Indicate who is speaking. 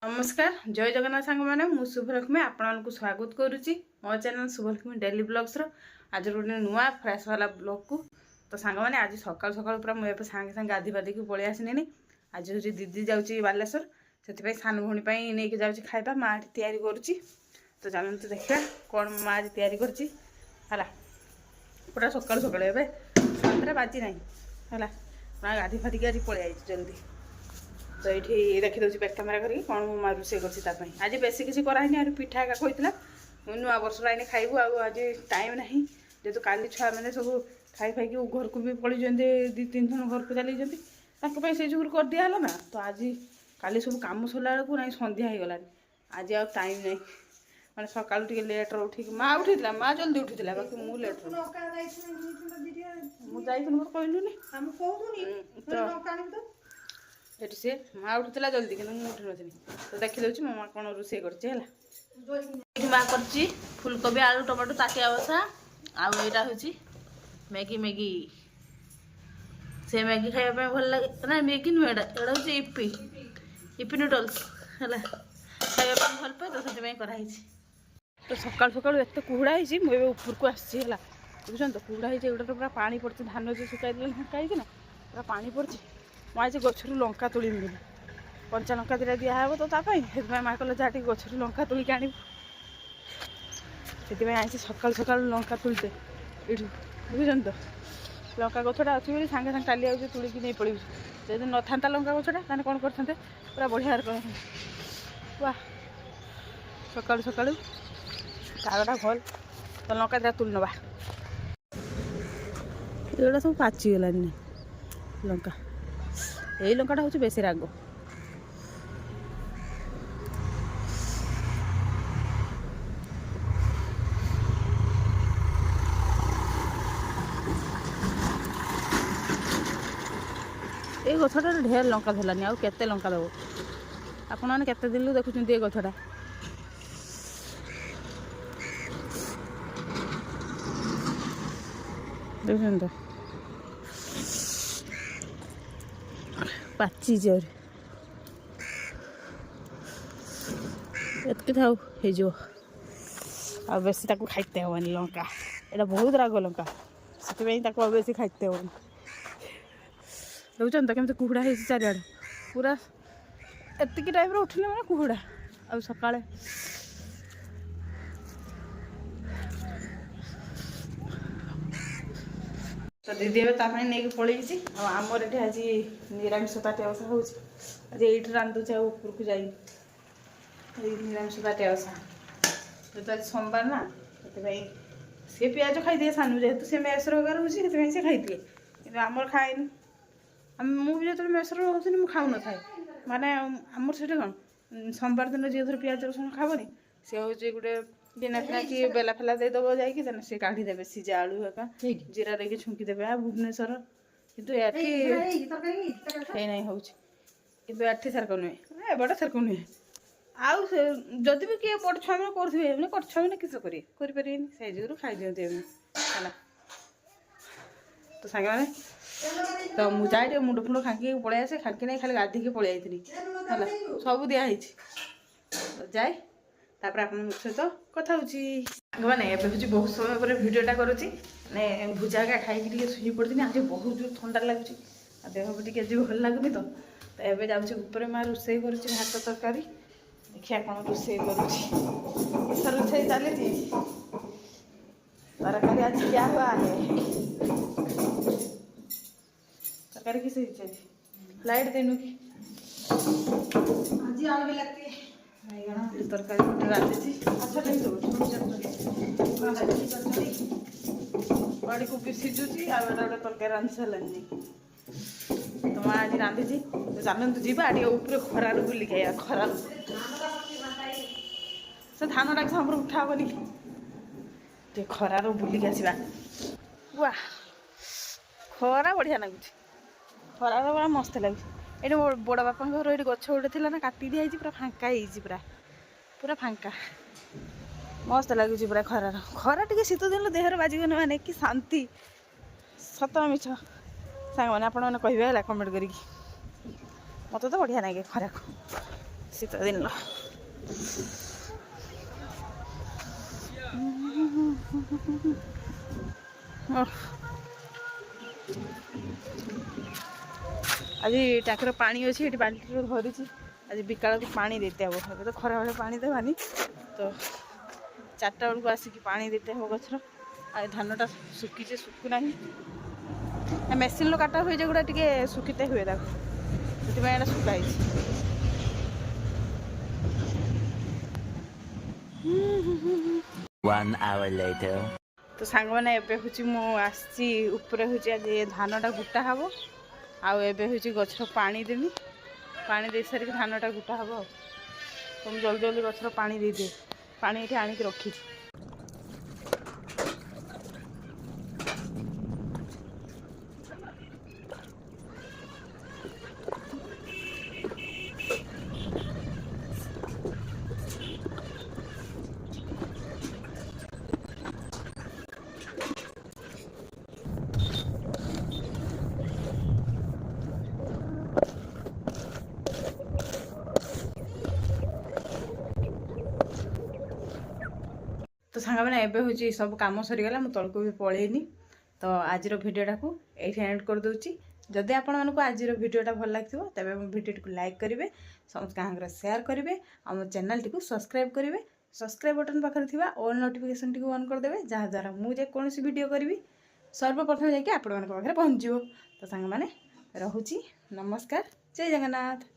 Speaker 1: नमस्कार जय जगन्नाथ सांग मैंने मु शुभलक्ष्मी आपको स्वागत करुच्ची मो चैनल शुभलक्ष्मी डेली ब्लॉग्स आज गोटे नुआ फ्रेश वाला ब्लॉग को। तो सांग मैंने आज सकाल सकाल पूरा मुझे सांगे सांगे गाधी पाधी की पलि आसनी। आज हूँ दीदी जाऊँगी बालेश्वर से सान भौणी नहीं जाऊँगी खाଇବା माँ तैयारी करुच्ची। तो चलते देखा कौन माँ आज तैयारी करची है पूरा सकाल सकाल ए 7टा बाजी ना है गाधी फाधी की आज पलि आई जल्दी। तो ये देखीदे बैक कैमेरा करी कौन मो माँ रोसे कर आज बेस किसी कराई आज पिठा एका कहला नुआ वर्ष आईने खाइबू आज टाइम ना जेहतु काली छुआ मैंने सब खाई खाई घर को भी पलि 2-3 जन घर को चली से जुगुर कर दिया ना। तो आज काली सब कम सरला बेलू ना संध्या हो गलानी आज आ टाइम नहीं मैंने सका लेट्रे उठिक माँ उठी माँ जल्दी उठी बाकी मुझे लेट्रे मुझे कहलुनि ये सी माँ उठूला जल्दी कि उठी नी। तो देखी दूसरी मो माँ कौन रोसे कर माँ कर फुलकोबी आलू टमाटो ताटिया बसा आईटा हूँ मैगी मैगी से मैगी खाया भल लगे ना मैगी नुह एटा हूँ इपी इपी नूडल्स है खाया भल पाए तो से कराई। तो सकाल सकाल एत कुहुड़ा है मुझे ऊपर को आसी है बुझे तो कुहुड़ा है गोटे पूरा पानी पड़े धान जो सुखाई ढाई ना पूरा पानी पड़े मुझे गचर लंका तोड़ीमी कंचा लंका दिटा दिहब तो से माँ कल जहाँ गचर लंका तोलिक आण से आई सकाल सकाल लंका तुलते ये बुझे तो लंका गछटा अच्छी सांगे सांगे टाली आगे तुलिकी नहीं पड़ू जब न था लंका गछटा ताने कौन करते पूरा बढ़िया वाह सकाल सकाल कागटा भल तो लंका दिटा तुल नवा ये सब पाचिगलानी लंका यही लंकाटा हूँ बेस राग ये गछटा ढेर लंका धरलानी आउ केते लंका दब आपण मैंने केते दिन देखुं ये गछटा देखुन तो पाची एतक था आ बेसी खाइते हेनी लंका यहाँ बहुत राग लंका से बेसी खाइते हेनी देखुन तो केमती कुहुड़ा है चारिआडे पूरा एतिक टाइम उठिले मैंने कुहुड़ा आ सका तो दीदी नहीं पलैसी आमर ये आज निरामिष ताटिया बसा हो ये रांधुचे ऊपर को जा निरामिष ताटिया बसा तो आज सोमवार ना सी पिज खाई सानू जेहतु सी मेस रोचे से खाई कि आमर खाएनि मुझे जो मेस रोनी मुझे खाऊ न था माने आमर से कौन सोमवार दिन जी धर पिज रसुण खाबनी सी हूँ गोटे बिना फिना कि बेला फेला देदेव जाकि सी काढ़ीदेवे सीजा आलू एका जीरा देके छुंकीदेवे भुवनेश्वर कितु नहीं हूँ कि सारक नुहे एबटा सारक नुहे आउ जदि भी किए बड़ छुआ मैंने करेंगे बड़ छुआ मैंने किस करें से जुगुर खाई दिखते है। तो सांगे मैंने तो मुझे जाए मुंड फुंड खांकी पलि आसे खांकी नहीं खाली गाधिकी पलि आई है सब दिखाई तो जाए तापर आप सहित कथा मैंने हूँ बहुत समय पर भिडटा करुच्ची मैंने भुजा का खाई शुई पड़ी आज बहुत जो ठंडा लगुच देह भी टी भल लगुनि तो ये जाऊँगी माँ रोसे कर भात तरकारी देखिए कौन रोसे कर रोसे चली तरकारी आज क्या हुआ है तरकारी किस लाइट देनु की आज आग भी लगती है तरकारी रांधि बड़ी को सीझुची आ गोटे तरकारी रांधि सारे तो माँ आज रांधि तो जानते जीवा ऊपर खरार बुलिक खरार से धान टाक सब उठाबनी खरार बुलिक आसवा वाह खरा बढ़िया लगुच खरार बड़ा मस्त लगुच ये बड़ बापा घर ये गछ गोटे थी ना काटी दिखाई पूरा फांका पूरा पूरा फांका मस्त लगुच पूरा खरार खरा टे शीत दिन देहर बाजिगन मैंने कि शांति सत मिछ सांग मैंने आप कहे कमेंट करी मत तो बढ़िया लगे खरा शीत दिन आज टाकर पानी अच्छी ये बाल्टी धरी आज बिकाल को पानी देते हम तो खरा बेले पानी देवानी तो 4टा बेलू आसिक पानी देते हम गचर आ धानटा सुखीचे सुखुना मेसीन लो काटा हुए गुड़ा टे सुखीते हुए से सुखाई तो सांग मैंने एबे हूँ आसी आज धानटा गुटा हम आउ एबे हूँ गचर पानी देवी पानी दे सारिक धानटा गुटा हम तो मुझे जल्दी जल्दी गचर पानी दे दिए पानी ये आणिक रखी तो सांग मैंने एबे हूँ सब कम सरीगला मुझे तौक भी पलैनी तो आज भिडटा को ये एंड कर दूची जदि आपण मानक आज भिडटा भल लगे तेज मो भिडियो को लाइक करेंगे समस्त कहाँ सेयार करेंगे और मो चैनल टी सब्सक्राइब करेंगे सब्सक्राइब बटन पाखे थी ऑल नोटिफिकेशन टी ऑन करदे जहाँद्वारा मुझे कौन वीडियो करी सर्वप्रथम जाकि आपण पाखे पहुँच तो सांग मैंने रोची नमस्कार जय जगन्नाथ।